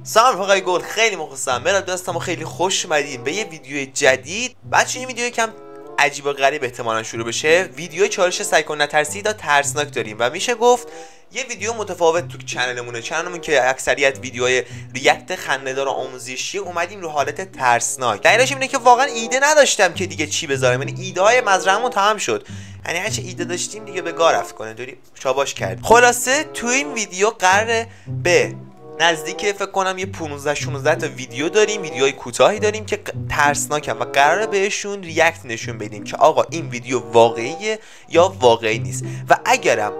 سلام رفقای گل، خیلی مخلصم. من دستم و خیلی خوش اومدین به یه ویدیو جدید. بچه این ویدیو کم عجیب و غریب احتمالاً شروع بشه. ویدیو چالش سایکون نترسید تا ترسناک داریم و میشه گفت یه ویدیو متفاوت تو چنلمون که اکثریت ویدیوهای ریاکت خنده‌دار و آموزشی اومدیم رو حالت ترسناک. دلیلش اینه که واقعا ایده نداشتم که دیگه چی بذارم، یعنی ایده های مزرعه‌مون تمام شد، یعنی هرچی ایده داشتیم دیگه به گاه رفت کنه دوری شاباش کرد. خلاصه تو این ویدیو قراره به نزدیک فکر کنم یه 15-16 تا ویدیو داریم، ویدیوهای کوتاهی داریم که ترسناکن و قراره بهشون ریاکت نشون بدیم که آقا این ویدیو واقعیه یا واقعی نیست. و اگرم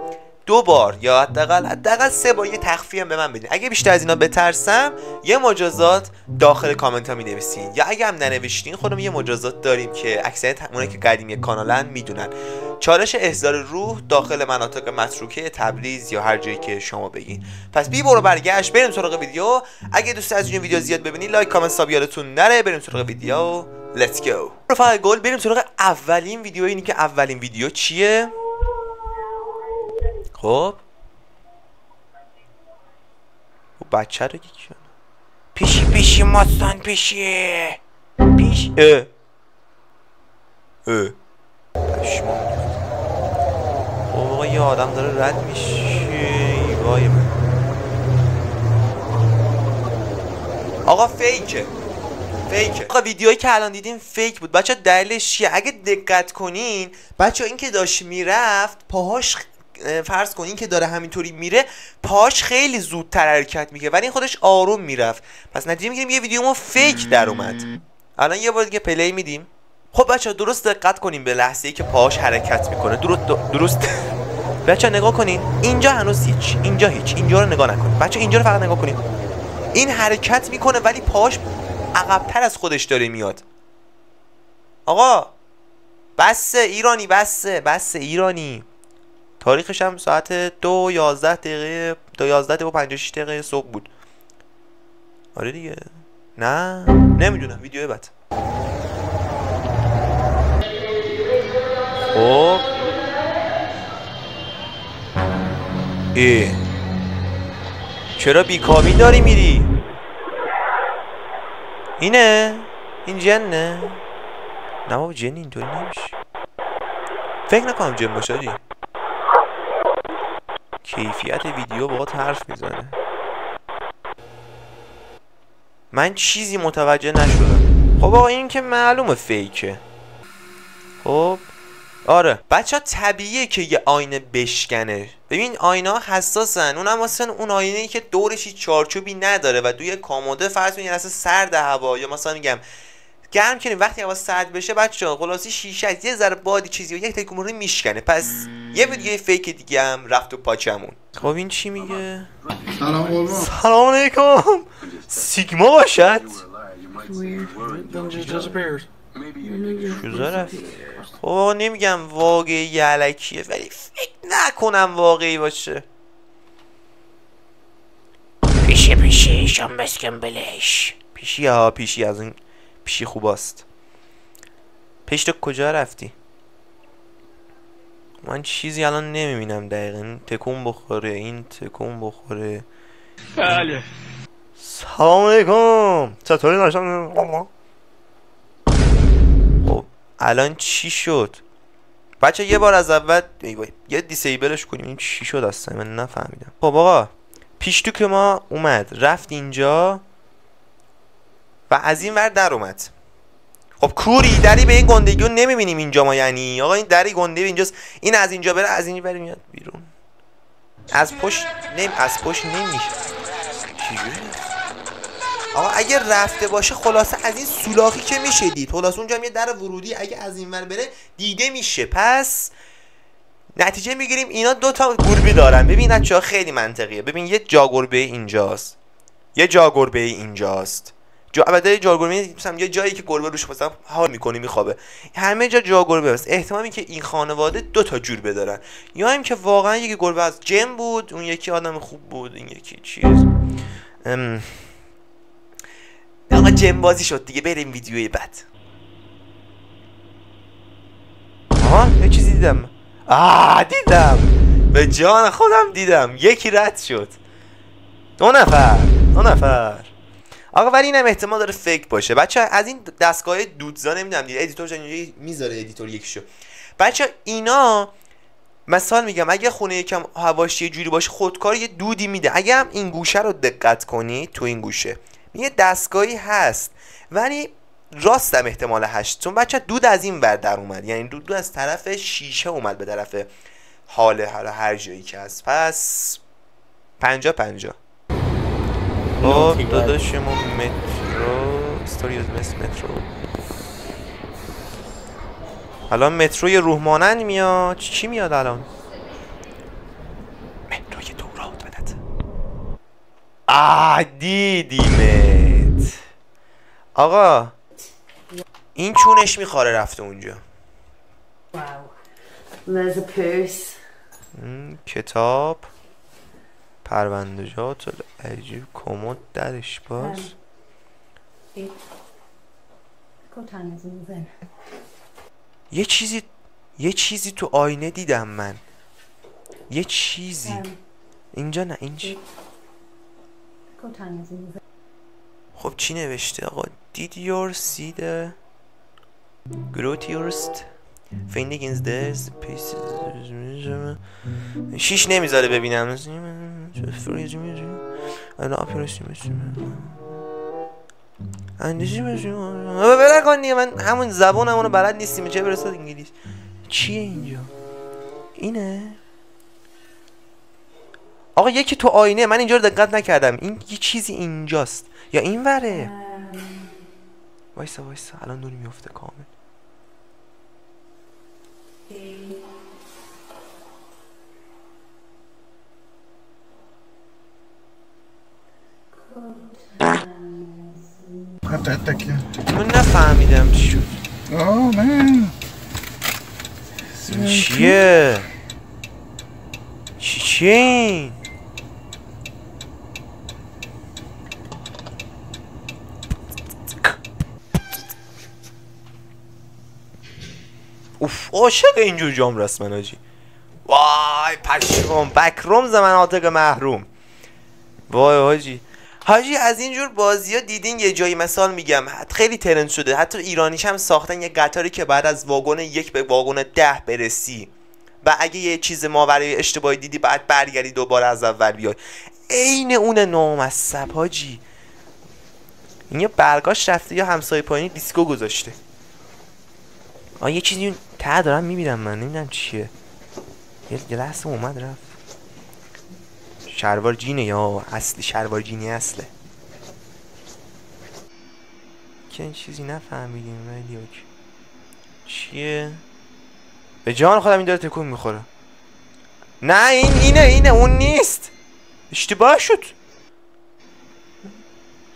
2 بار یا حداقل 3 بار یه تخفیف به من بدین. اگه بیشتر از اینا بترسم یه مجازات داخل کامنت ها می نویسین، یا اگه هم ننوشتین خودم یه مجازات داریم که اکثریت اونایی که قدیمی کانالن میدونن. چالش احضار روح داخل مناطق متروکه تبریز یا هر جایی که شما بگین. پس بی برو برگشت بریم سراغ ویدیو. اگه دوست از این ویدیو زیاد ببینید لایک کامنت ساب یادتون نره. بریم سراغ ویدیو. لتس گو. رفقای گل بریم سراغ اولین ویدیو. اینی که اولین ویدیو چیه؟ خب بچه رو گیکن پیشی ماستان پیشی پشمان. خب آقا یه آدم داره رد میشه. وای من آقا فیکه آقا ویدیویی که الان دیدیم فیک بود بچه. دلیلش چیه؟ اگه دقت کنین بچه این که داشت میرفت پاهاش، فرض کنین که داره همینطوری میره پاش خیلی زودتر حرکت میکنه ولی این خودش آروم میرفت. پس نتیجه میگیریم یه ویدیو ما فیک در اومد. الان یه بار دیگه پلی میدیم. خب بچه درست دقت کنین به لحظه ای که پاش حرکت میکنه. درست بچه نگاه کنین اینجا هنوز هیچ، اینجا هیچ، اینجا رو نگاه نکنین بچه، اینجا رو فقط نگاه کنین. این حرکت میکنه ولی پاش عقب‌تر از خودش داره میاد. آقا بس ایرانی، بس ایرانی. تاریخش هم ساعت 2:11 صبح بود. آره دیگه. نه نمیدونم ویدیو بعد. خب چرا بیکابین داری میری؟ این جنه؟ نه بابا جن اینطوری نمیشه. فکر نکنم جن باشه دی. کیفیت ویدیو باهات حرف میزنه. من چیزی متوجه نشدم. خب آقا این که معلومه فیکه. خب آره بچه طبیعیه که یه آینه بشکنه. ببین آینه ها حساسن، اونم مثلا اون آینه‌ای که دورش هیچ چارچوبی نداره و توی کاموده فرض کنید اصلا سرد هوا یا مثلا میگم گرم کنیم، وقتی هوا سرد بشه بچه‌ها خلاصی شیشه یه ذره بادی چیزی و یک تکون رو میشکنه. پس یه ویدیو فیک دیگه هم رفت تو پاچمون. خب این چی میگه؟ سلام علیکم. سیگما باشد؟ شوزا رفت. خب نمیگم واقعی علکیه ولی فکر نکنم واقعی باشه. پیشی شام بسکن بلش. پیشی از این پیشی خوباست. پیش تو کجا رفتی؟ من چیزی الان نمیبینم دقیقا. این تکون بخوره. بله سلام علیکم. چطوری داشتم؟ خب الان چی شد؟ بچه یه بار از اول یه دیسیبلش کنیم. این چی شد اصلا من نفهمیدم. خب آقا پیش تو که ما اومد رفت اینجا و از این ور در اومد. خب کوری دری به این گندگی رو نمیبینیم اینجا ما، یعنی آقا این دری گنده اینجاست، این از اینجا بره از این ور میاد بیرون. از پشت نمیشه. چجوری؟ آقا اگه رفته باشه خلاصه از این سولاخی که میشه دید. خلاصه اونجا هم یه در ورودی اگه از این ور بره دیده میشه. پس نتیجه میگیریم اینا 2 تا گربه دارن. ببین بچه‌ها خیلی منطقیه. ببین یه جاگربه اینجاست، یه جاگربه اینجاست. البته جاگربه مثلا یه جایی که گربه روش مثلا حال میکنه میخوابه، همه جا جاگربه است. احتمالی که این خانواده 2 تا جوربه دارن، یا اینکه واقعا یکی گربه از جن بود، اون یکی آدم خوب بود، این یکی چیز. آقا جن بازی شد دیگه. بریم ویدیوی بعد. یه چیزی دیدم. دیدم به جان خودم دیدم. یکی رد شد. 2 نفر آقا ولی اینم احتمال داره فیک باشه. بچه از این دستگاه دودزا نمیدونم دیگه ادیتور جان اینجا میذاره ادیتور یکیشو. بچه اینا مثال میگم اگه خونه یکم هواش یه جوری باشه خودکار یه دودی میده. اگه هم این گوشه رو دقت کنی تو این گوشه یه دستگاهی هست ولی راستم احتمال 8 چون بچه دود از این ور در اومد، یعنی دود از طرف شیشه اومد به طرف حالا هر جایی که هست. پس 50-50. خب داداشمون مترو استوریوز مترو الان متروی روح مانند میاد. چی میاد الان؟ متروی دورات بدت. دیدیمت آقا. این چونش میخواره رفته اونجا. کتاب پرونده‌جات عجیب کمد درش باز. یه چیزی تو آینه دیدم من. یه چیزی اینجا نه اینجا. خب چی نوشته آقا؟ Did you see the Grotiost finding in the pieces 6 نمیذاره ببینم. بله کن دیگه من همون زبانمون رو بلد نیستیم چه برسه انگلیس. چیه اینجا؟ اینه آقا یکی تو آینه. من اینجا رو دقت نکردم. این یه چیزی اینجاست یا این وره. وایسا الان نور میفته کامل. من نفهمیدم چی شد. چیه؟ چیه این؟ اوف عاشق اینجور جام رسمن آجی. وای پشمام بکروم مناطق محروم. وای حاجی از اینجور بازی ها دیدین یه جایی مثال میگم خیلی ترند شده، حتی ایرانیش هم ساختن یه قطاری که بعد از واگن 1 به واگن 10 برسی و اگه یه چیز ماورای اشتباهی دیدی بعد برگردی دوباره از اول بیای. عین اون نامصب حاجی. این یه برگاش رفته یا همسایه پایینی دیسکو گذاشته. یه چیزی ته دارم میبینم من نمیدونم چیه. یه لحظه اومد رفت. شلوار جینه یا اصلی شلوار جینی اصله که این چیزی نفهمیدیم ولی اوکی. چیه؟ به جان خودم این داره تکون میخوره. نه اینه اون نیست. اشتباه شد.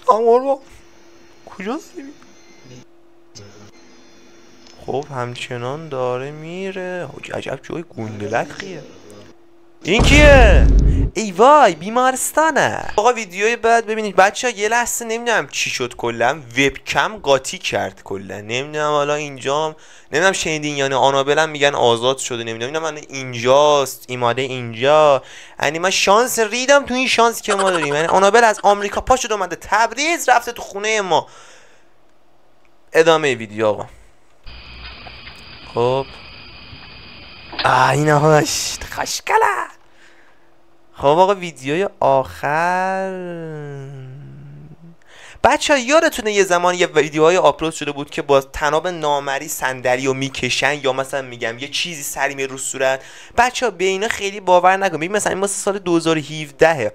آمور کجا داریم؟ خب همچنان داره میره. عجب جای گوندلخیه. این کیه؟ ای وای بیمارستانه. آقا ویدیوی بعد ببینید بچه ها. یه لحظه نمیدونم چی شد کلا وبکم قاطی کرد کلا. نمیدونم حالا اینجا نمیدونم شنیدین یا نه. آنابل میگن آزاد شده. نمیدونم من اینجاست ایماده اینجا. یعنی من شانس ریدم تو این شانس که ما داریم. یعنی آنابل از آمریکا پا شد اومده تبریز رفته تو خونه ما. ادامه ویدیو آقا. خب اینه هاش خشکله. خب آقا ویدیوی آخر بچه ها یادتونه یه زمان یه ویدیوهای آپلود شده بود که با تناب نامری صندلی رو میکشن یا مثلا میگم یه چیزی سری می رو صورت. بچه ها به اینا خیلی باور نکن. ببین مثلا این واسه سال 2017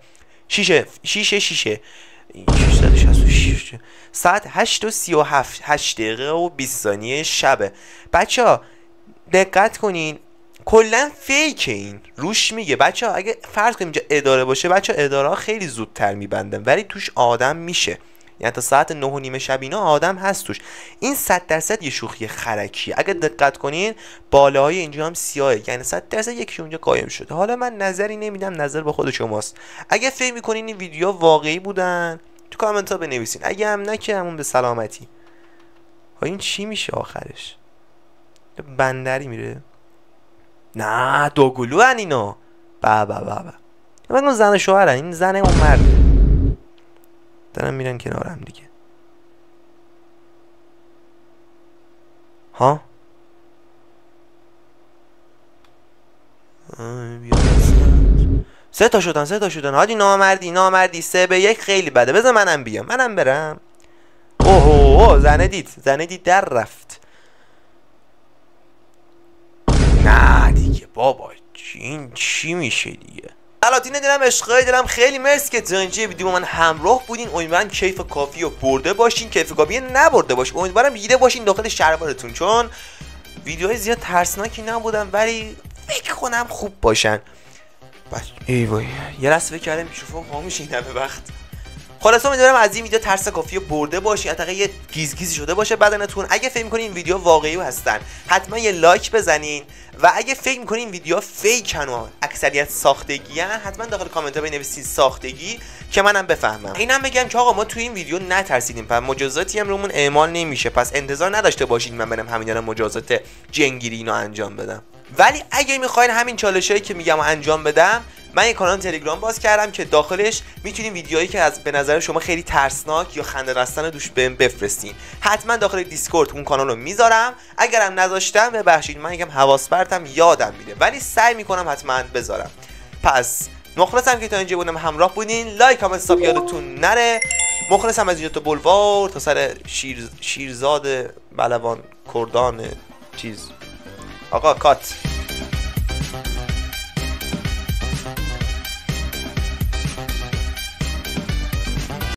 شیشه 666 ساعت 8:37 8 دقیقه و 20 ثانیه شبه. بچه ها دقت کنین کلا فیک این روش میگه. بچه ها اگه فرض کنیم اینجا اداره باشه بچه ها اداره ها خیلی زودتر میبندن ولی توش آدم میشه. یعنی تا ساعت 9:30 شب اینا آدم هست توش. این 100% یه شوخی خرکیه. اگه دقت کنین بالاهای اینجا هم سیاهه یعنی 100% یکی اونجا قایم شده. حالا من نظری نمیدم، نظر با خود شماست. اگه فکر میکنین این ویدیو واقعی بودن تو کامنت ها بنویسین. اگه هم نه که همون به سلامتی. این چی میشه آخرش؟ بندری میره؟ نه دوگلو هن اینا. بابا من اون زن شوهرن. این زن اون مرد. دارم میرن کنارم دیگه. ها سه تا شدن. هادی نامردی 3-1 خیلی بده. بذار منم بیام، منم برم. اوه زنه دید در رفت. نه دیگه بابا این چی میشه دیگه. البته دلم عشقای دلم خیلی مرسی که تا اینجا ویدیو من همراه بودین. امیدوارم کیف کافی رو برده باشین، کیف کافی نبرده باشین امیدوارم دیده باشین داخل شلوارتون، چون ویدیوهای زیاد ترسناکی نبودن ولی فکر کنم خوب باشن. ای وای یه لحظه فکر کردم میکروفون خاموشه این همه وقت. خلاصه امیدوارم از این ویدیو ترس کافی رو برده باشین، حداقل یه گیزگیزی شده باشه بدنتون. اگه فکر می‌کنین این ویدیو واقعی هستن حتما یه لایک بزنین و اگه فکر می‌کنین این ویدیو فیکن و اکثریت ساختگی ان حتما داخل کامنت بنویسید ساختگی که منم بفهمم. اینم بگم که آقا ما تو این ویدیو نترسیدیم، پس مجازاتی هم رومون اعمال نمیشه، پس انتظار نداشته باشین من برم همینا مجازات جنگیری اینو انجام بدم. ولی اگه میخواین همین چالشایی که میگم انجام بدم، من یه کانال تلگرام باز کردم که داخلش میتونین ویدیوهایی که از به نظر شما خیلی ترسناک یا خنده دستن دوش بهم بفرستین. حتما داخل دیسکورد اون کانال رو میذارم، اگرم نذاشتم ببخشید من یکم حواس پرتم یادم میره، ولی سعی میکنم حتما بذارم. پس مخلصم که تا اینجا بودم همراه بودین. لایک کامنت ساب یادتون نره. مخلصم از اینجا تا بلوار تا سر شیرزاد بلوان کردان چیز. آقا کات